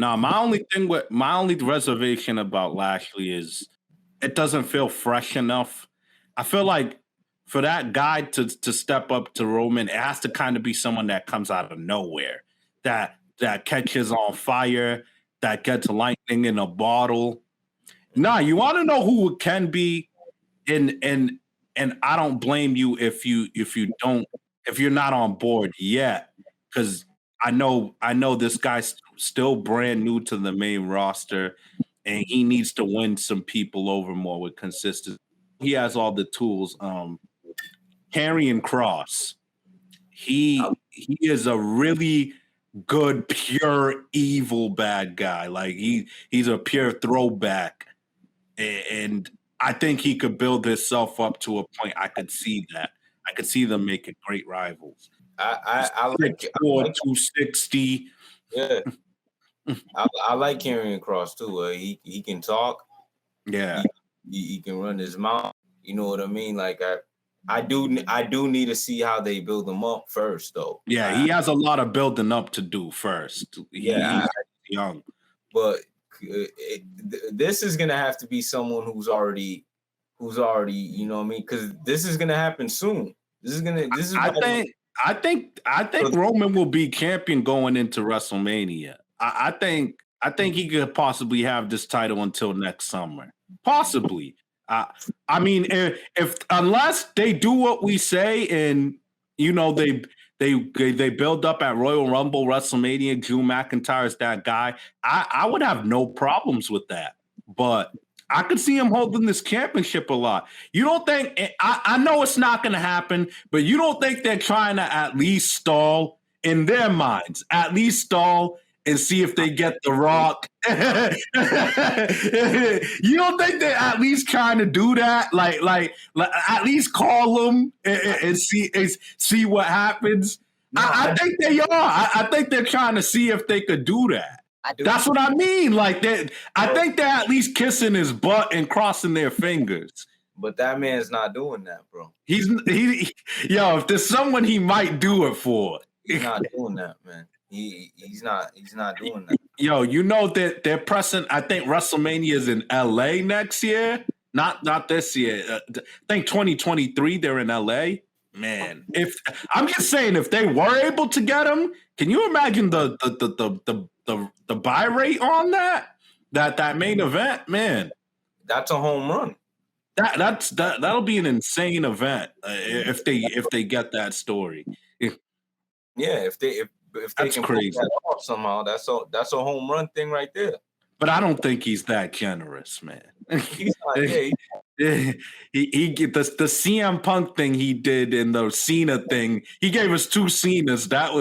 No, my only reservation about Lashley is it doesn't feel fresh enough. I feel like for that guy to step up to Roman, it has to kind of be someone that comes out of nowhere, that catches on fire, that gets lightning in a bottle. Nah, you want to know who it can be, and I don't blame you if you're not on board yet, because I know this guy's still brand new to the main roster, and he needs to win some people over more with consistency. He has all the tools. Karrion Cross, he is a really good, pure evil bad guy. Like he's a pure throwback, and I think he could build himself up to a point. I could see that. I could see them making great rivals. I like 6'4", 260. yeah. I like Karrion Cross too. He can talk. Yeah, He can run his mouth. You know what I mean? Like I do need to see how they build him up first, though. yeah. He has a lot of building up to do first. He's young, but this is gonna have to be someone who's already, you know what I mean? Because this is gonna happen soon. I think Roman will be champion going into WrestleMania. I think he could possibly have this title until next summer. Possibly. I mean, if unless they do what we say, and you know they build up at Royal Rumble, WrestleMania, Drew McIntyre is that guy. I would have no problems with that, but I could see him holding this championship a lot. You don't think? I know it's not going to happen, but you don't think they're trying to at least stall in their minds, at least stall and see if they get The Rock? You don't think they're at least trying to do that? Like at least call them and see what happens. No, I think they are. I think they're trying to see if they could do that. That's what I mean. Like I think they're at least kissing his butt and crossing their fingers. But that man's not doing that, bro. Yo, if there's someone he might do it for, he's not doing that, man. He's not doing that. Yo, you know that they're pressing. I think WrestleMania is in LA next year. Not this year. I think 2023 they're in LA. Man, if I'm just saying, if they were able to get him, can you imagine the buy rate on that main event? Man, that's a home run. That'll be an insane event if they get that story. Yeah, if they that's can crazy. pull that off somehow, that's a home run thing right there. But I don't think he's that generous, man. He's not. He get the CM Punk thing he did and the Cena thing. He gave us 2 Cenas. That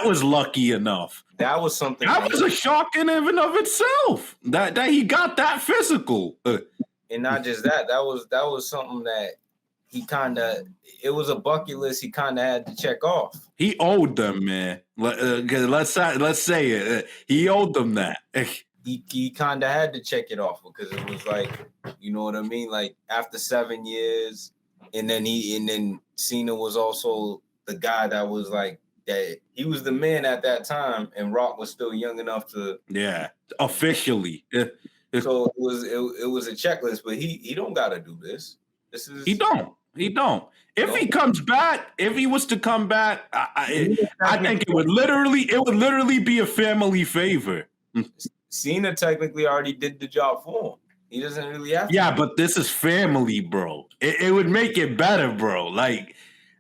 was lucky enough. That was something. That was a shock in and of itself. That he got that physical. And not just that. That was something that he kind of. It was a bucket list he kind of had to check off. He owed them, man. Let's say it. He owed them that. He kind of had to check it off because it was like, you know what I mean? Like after 7 years, and then Cena was also the guy that was like that. He was the man at that time, and Rock was still young enough to officially. So it was a checklist, but he don't got to do this. He don't. If he comes back, if he was to come back, I think it would literally be a family favor. Cena technically already did the job for him. He doesn't really have to. Yeah, but this is family, bro. It would make it better, bro. Like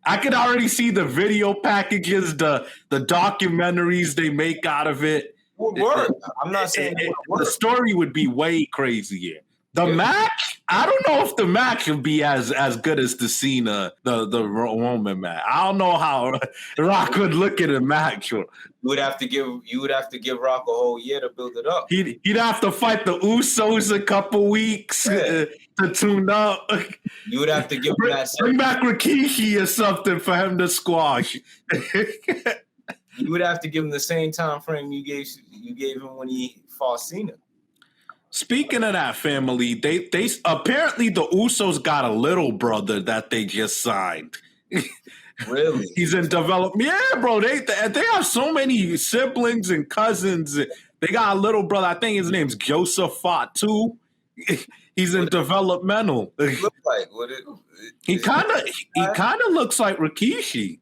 I could already see the video packages, the documentaries they make out of it. Would work. I'm not saying the story would be way crazier. The match, I don't know if the match would be as good as the Cena, the Roman match. I don't know how Rock would look at a match. You would have to give Rock a whole year to build it up. He'd have to fight the Usos a couple weeks to tune up. You would have to give him that. Bring back Rikishi or something for him to squash. You would have to give him the same time frame you gave him when he fought Cena. Speaking of that family, they apparently the Usos got a little brother that they just signed. Really? He's in development. Yeah, bro. They have so many siblings and cousins. They got a little brother. I think his name's Joseph Fatu. He's in developmental. Look like what He kind of looks like Rikishi.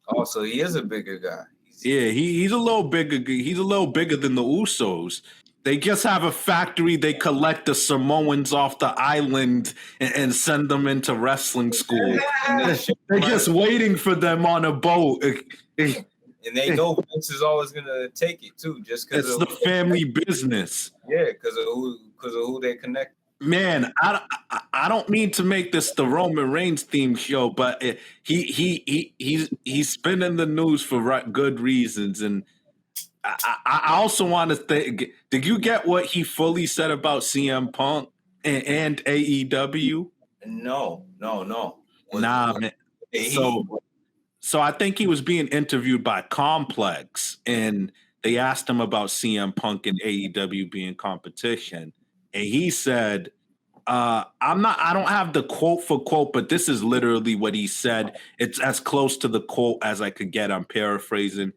Also, he is a bigger guy. He's a little bigger. He's a little bigger than the Usos. They just have a factory. They collect the Samoans off the island and send them into wrestling school. They're just waiting for them on a boat. And they know Vince is always gonna take it too, just because it's the family business. Yeah, because of who they connect. Man, I don't mean to make this the Roman Reigns theme show, but he's been in the news for good reasons, and I also want to think. Did you get what he fully said about CM Punk and AEW? No. Man. So I think he was being interviewed by Complex, and they asked him about CM Punk and AEW being competition, and he said, I don't have the quote for quote, but this is literally what he said. It's as close to the quote as I could get. I'm paraphrasing.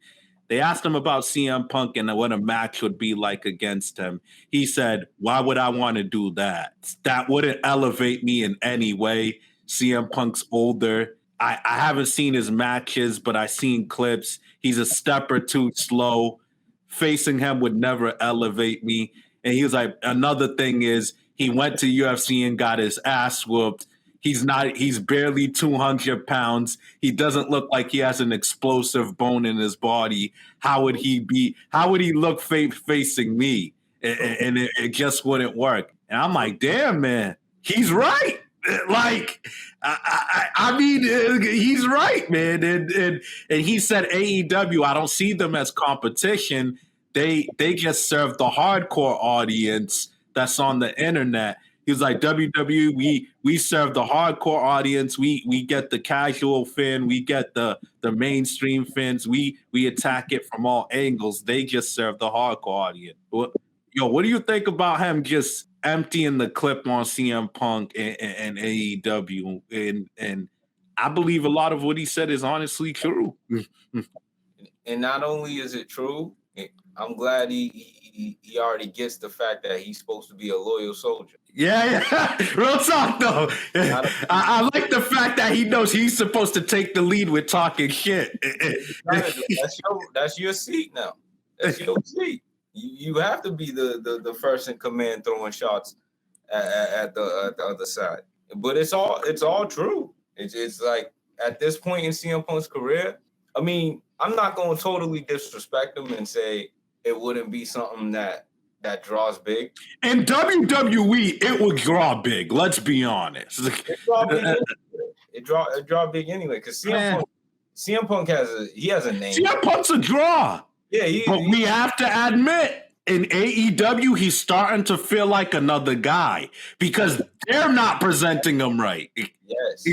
They asked him about CM Punk and what a match would be like against him. He said, why would I want to do that? That wouldn't elevate me in any way. CM Punk's older. I haven't seen his matches, but I've seen clips. He's a step or two slow. Facing him would never elevate me. And he was like, another thing is he went to UFC and got his ass whooped. He's barely 200 pounds. He doesn't look like he has an explosive bone in his body. How would he look facing me? And it just wouldn't work. And I'm like, damn, man, he's right. Like, I mean, he's right, man. And he said AEW, I don't see them as competition. They just serve the hardcore audience that's on the internet. He was like, WWE, we serve the hardcore audience. We get the casual fan. We get the mainstream fans. We attack it from all angles. They just serve the hardcore audience. What do you think about him just emptying the clip on CM Punk and AEW? And I believe a lot of what he said is honestly true. And not only is it true, I'm glad he already gets the fact that he's supposed to be a loyal soldier. Yeah. Real talk, though. I like the fact that he knows he's supposed to take the lead with talking shit. That's your seat now. That's your seat. You have to be the first in command throwing shots at the other side. But it's all true. It's like at this point in CM Punk's career, I mean, I'm not going to totally disrespect him and say it wouldn't be something that draws big. In WWE, it would draw big. Let's be honest. It draw big anyway because CM Punk has a name. CM Punk's a draw. Yeah, we have to admit, in AEW, he's starting to feel like another guy because they're not presenting him right. Yes.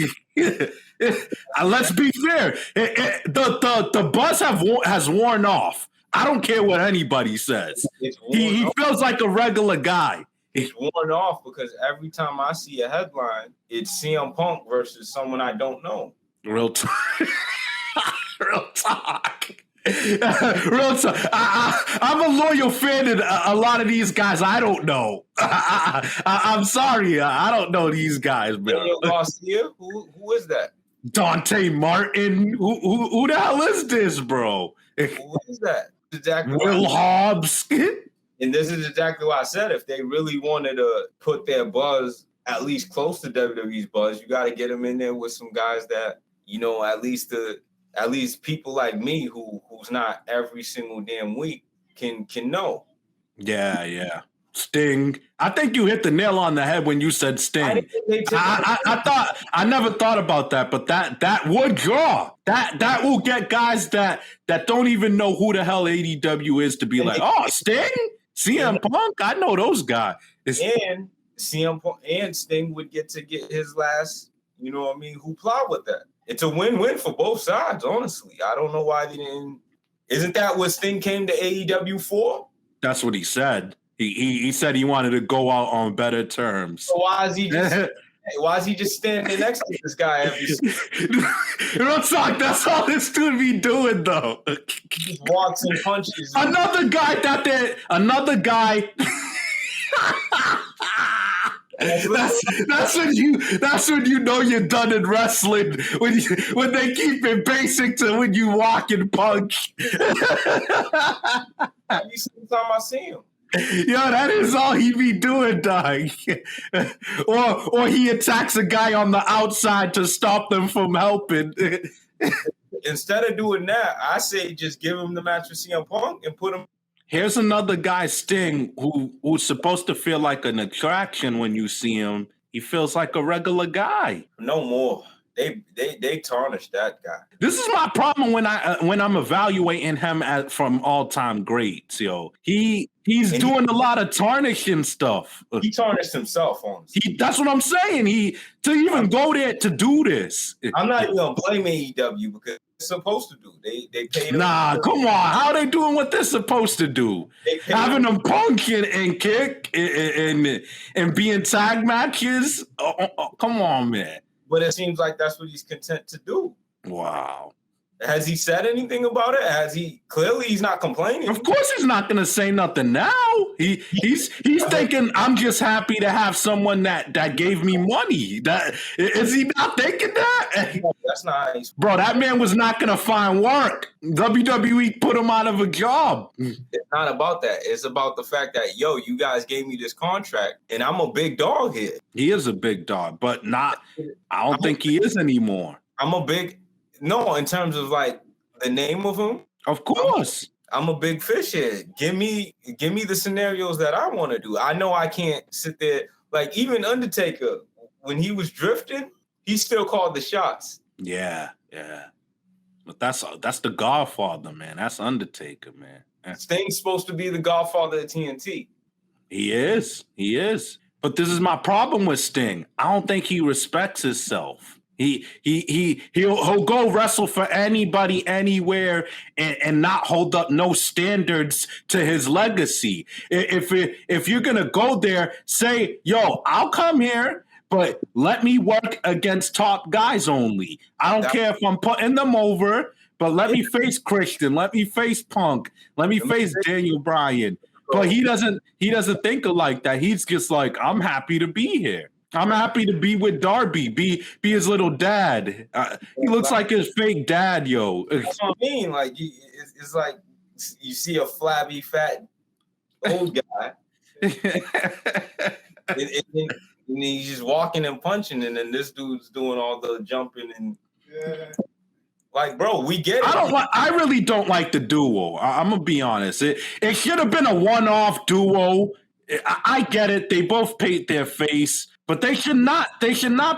Let's be fair. The buzz has worn off. I don't care what anybody says. He feels like a regular guy. It's worn off because every time I see a headline, it's CM Punk versus someone I don't know. Real talk. Real talk. Real talk. I'm a loyal fan of a lot of these guys I don't know. I'm sorry. I don't know these guys, man. Garcia? Who is that? Dante Martin. Who the hell is this, bro? Who is that? Exactly Will Hobbs. And this is exactly what I said. If they really wanted to put their buzz at least close to WWE's buzz, you got to get them in there with some guys that, at least people like me who's not every single damn week can know. Yeah. Sting. I think you hit the nail on the head when you said Sting. I never thought about that, but that would draw. That will get guys that don't even know who the hell AEW is to be like, oh, Sting? CM Punk? I know those guys. And CM Punk and Sting would get his last, hoopla with that. It's a win-win for both sides, honestly. I don't know why they didn't. Isn't that what Sting came to AEW for? That's what he said. He said he wanted to go out on better terms. So why is he just Why is he just standing next to this guy every? Real talk. That's all this dude be doing, though. He just walks and punches. Another guy. That's when you know you're done in wrestling when they keep it basic to when you walk and punch. Every single time I see him. Yo, that is all he be doing, dog. or he attacks a guy on the outside to stop them from helping. Instead of doing that, I say just give him the match with CM Punk and put him. Here's another guy, Sting, who's supposed to feel like an attraction when you see him. He feels like a regular guy. No more. They tarnished that guy. This is my problem when I'm evaluating him from all-time greats, yo. He's doing a lot of tarnishing stuff. He tarnished himself on. That's what I'm saying. To even go there to do this. I'm not even gonna blame AEW because they're supposed to do. They paid him. Nah, come on. How are they doing what they're supposed to do? Having them punk and kick and be in tag matches? Come on, man. But it seems like that's what he's content to do. Wow. Has he said anything about it? Clearly he's not complaining. Of course he's not gonna say nothing now. He's thinking, I'm just happy to have someone that gave me money. Is he not thinking that? That's nice. Bro, that man was not gonna find work. WWE put him out of a job. It's not about that. It's about the fact that, you guys gave me this contract and I'm a big dog here. He is a big dog, but I don't think he is anymore. No, in terms of like the name of him. Of course. I'm a big fish here. Give me the scenarios that I want to do. I know I can't sit there. Like even Undertaker, when he was drifting, he still called the shots. Yeah. But that's the Godfather, man. That's Undertaker, man. Sting's supposed to be the Godfather of TNT. He is. But this is my problem with Sting. I don't think he respects himself. He'll go wrestle for anybody anywhere and not hold up no standards to his legacy. If you're gonna go there, say, yo, I'll come here, but let me work against top guys only. I don't care if I'm putting them over, but let me face Christian, let me face Punk, let me face Daniel Bryan. But he doesn't think of like that. He's just like, I'm happy to be here. I'm happy to be with Darby, be his little dad. He looks like his fake dad, yo. That's what I mean. Like, it's like you see a flabby, fat old guy, and he's just walking and punching, and then this dude's doing all the jumping and. Yeah. Like, bro, we get it. I really don't like the duo. I'm gonna be honest. It should have been a one-off duo. I get it. They both paid their face. But they should not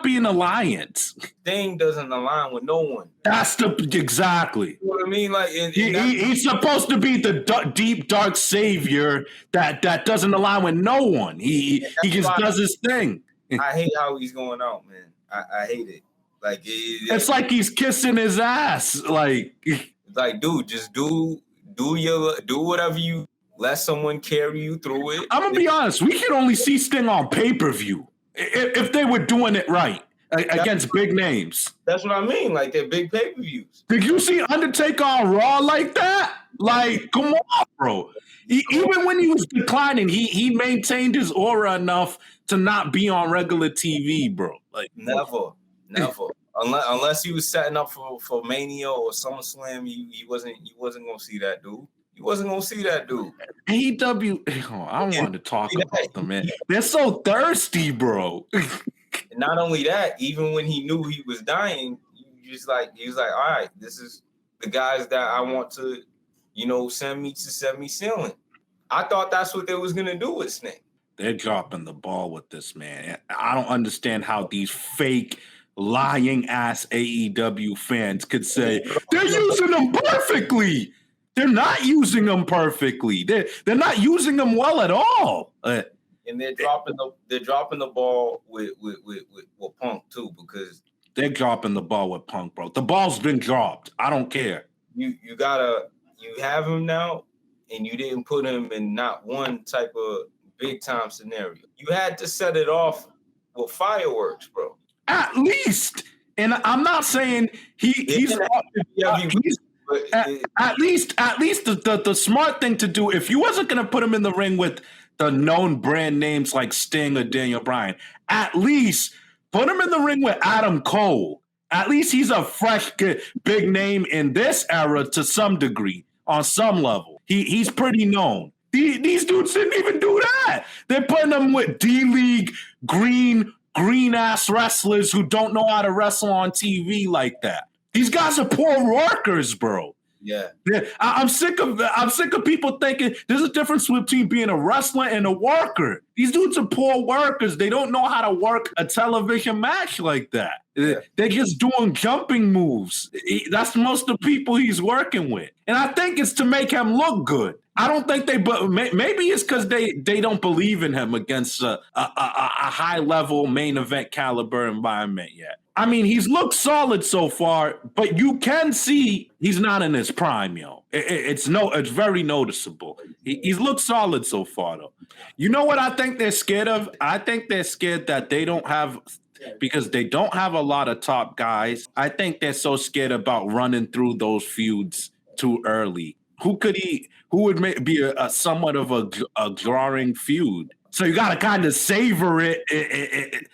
be an alliance. Sting doesn't align with no one. That's exactly. You know what I mean? Like he's supposed to be the deep dark savior that doesn't align with no one. He just does his thing. I hate how he's going out, man. I hate it. Like it's like he's kissing his ass. Like dude, just do whatever you let someone carry you through it. I'm gonna be honest. We can only see Sting on pay-per-view. If they were doing it right against big names. That's what I mean. Like they're big pay-per-views. Did you see Undertaker on Raw like that? Like, come on, bro. Even when he was declining, he maintained his aura enough to not be on regular TV, bro. Like never. Unless he was setting up for Mania or SummerSlam, he wasn't gonna see that dude. You wasn't gonna see that dude. AEW, I don't want to talk about them, man. They're so thirsty, bro. And not only that, even when he knew he was dying, he was like, all right, this is the guys that I want to, send me ceiling. I thought that's what they was gonna do with Snake. They're dropping the ball with this, man. I don't understand how these fake, lying ass AEW fans could say they're using them perfectly. They're not using them perfectly. They're not using them well at all. And they're dropping the ball with Punk too, because they're dropping the ball with Punk, bro. The ball's been dropped. I don't care. You have him now, and you didn't put him in not one type of big time scenario. You had to set it off Well, fireworks, bro. At least, and I'm not saying he's at least the smart thing to do, if you wasn't gonna put him in the ring with the known brand names like Sting or Daniel Bryan, at least put him in the ring with Adam Cole. At least he's a fresh, big name in this era to some degree, on some level. He's pretty known. These dudes didn't even do that. They're putting them with D-League green ass wrestlers who don't know how to wrestle on TV like that. These guys are poor workers, bro. Yeah. I'm sick of people thinking there's a difference between being a wrestler and a worker. These dudes are poor workers. They don't know how to work a television match like that. Yeah. They're just doing jumping moves. That's most of the people he's working with. And I think it's to make him look good. I don't think but maybe it's because they don't believe in him against a high level main event caliber environment yet. I mean, he's looked solid so far, but you can see he's not in his prime, yo. It's very noticeable. He's looked solid so far, though. You know what I think they're scared of? I think they're scared that they don't have, because they don't have a lot of top guys. I think they're so scared about running through those feuds too early. Who would be a somewhat of a drawing feud? So you got to kind of savor it.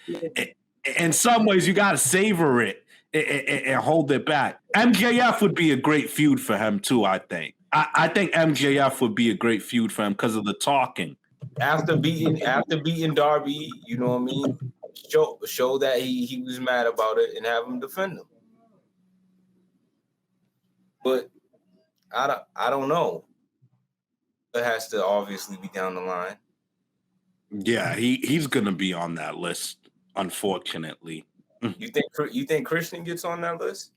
In some ways, you got to savor it and hold it back. MJF would be a great feud for him too. I think. I think MJF would be a great feud for him because of the talking. After beating Darby, you know what I mean. Show that he was mad about it and have him defend him. But I don't know. It has to obviously be down the line. Yeah, he's gonna be on that list, unfortunately. You think Christian gets on that list?